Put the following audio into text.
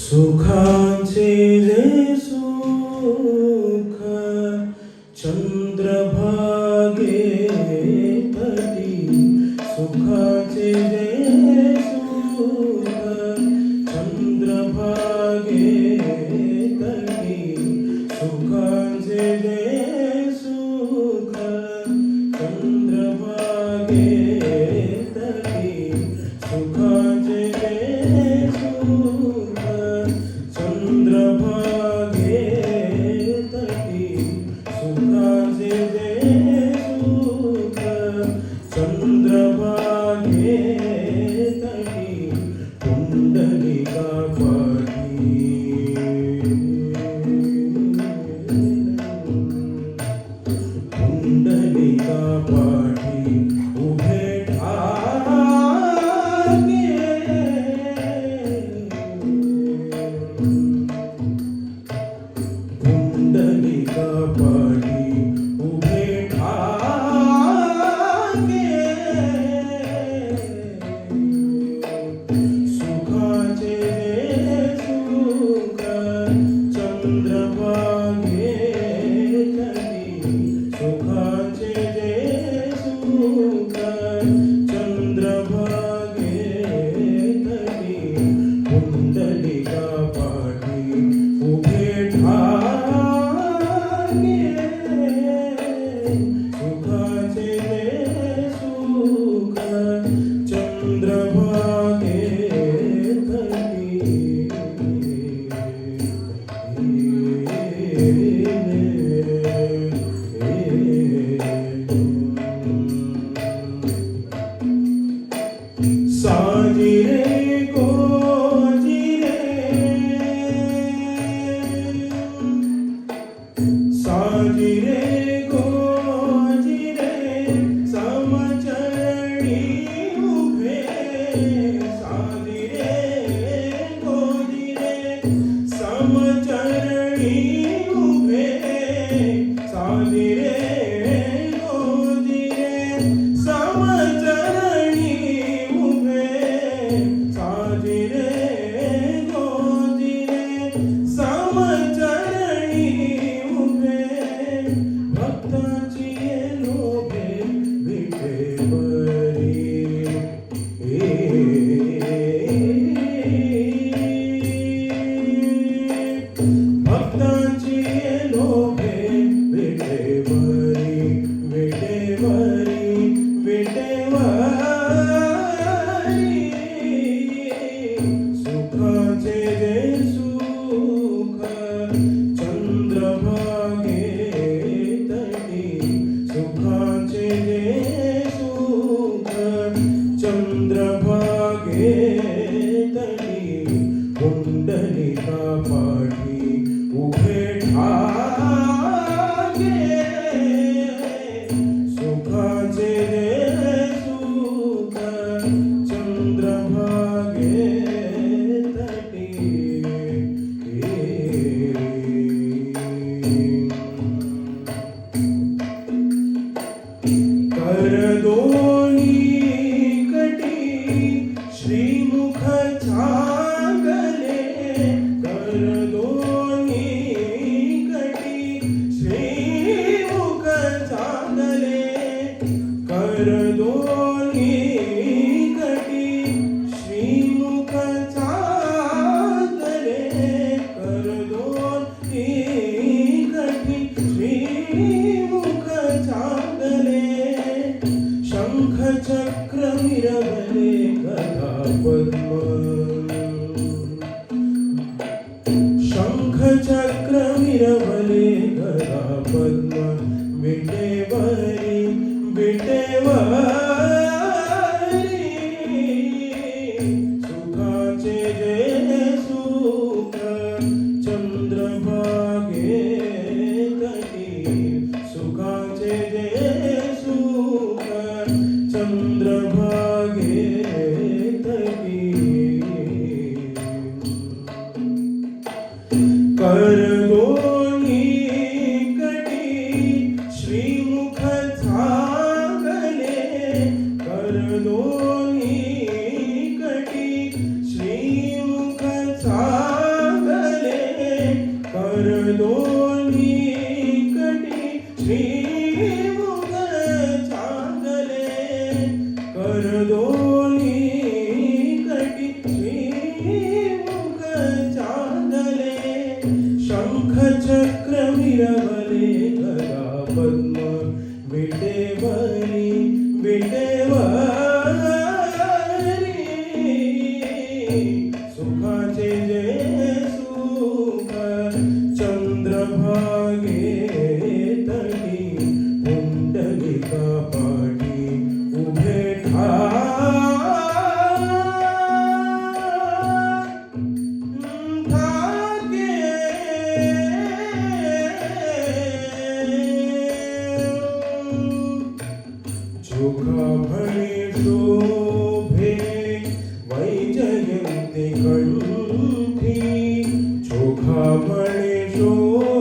सुखाचे जे सुख चंद्रभागे तटी, सुखाचे जे सुख चंद्रभागे तटी, सुखाचे जे सुख चंद्रभागे तटी, सुखाचे जे सुख चंद्रभागे तटी, सुखाचे जे सुख चंद्रभागे तटी, पुंडलिका पाठी, पुंडलिका पाठी उभे ठाके, पुंडलिका पाठी उभे ठाके, सुखाचे सुख चंद्रभागे तटी, सुखाचे सुख चंद्रभागे तटी, पुंडलिका पाठी उभे ठाके, सुखाचे सुख चंद्रभागे तटी. साजिरे गोजिरे, साजिरे गोजिरे समचरणी उभे, साजिरे गोजिरे समचरणी उभे, साजिरे गोजिरे समचरणी उभे, साजिरे गोजिरे समचरणी उभे, भक्ताची लोभे विठेवरी, भक्ताची लोभे विठेवरी, विठेवरी, विठेवरी, सुखाचे जे सुख चंद्रभागे तटी, सुखाचे जे सुख चंद्रभागे तटी, पुंडलिका पाठी चंद्रभागे तटी सुखाचे जे सुख चंद्रभागे तटी कर दोन्ही कटी श्रीमुख चांगले कर दोन्ही कटी श्रीमुख चांगले कर दोन्ही कटी श्रीमुख चांगले कर दोन्ही कटी श्रीमुख चांगले शंख चक्र मिरवले गदा पद्म विटेवरी विटेवरी सुखाचे जे सुख चंद्रभागे तटी पुंडलिका पाटी उभे चोखा भणे शोभे वैजयंती कंठी चोखा भणे शोभे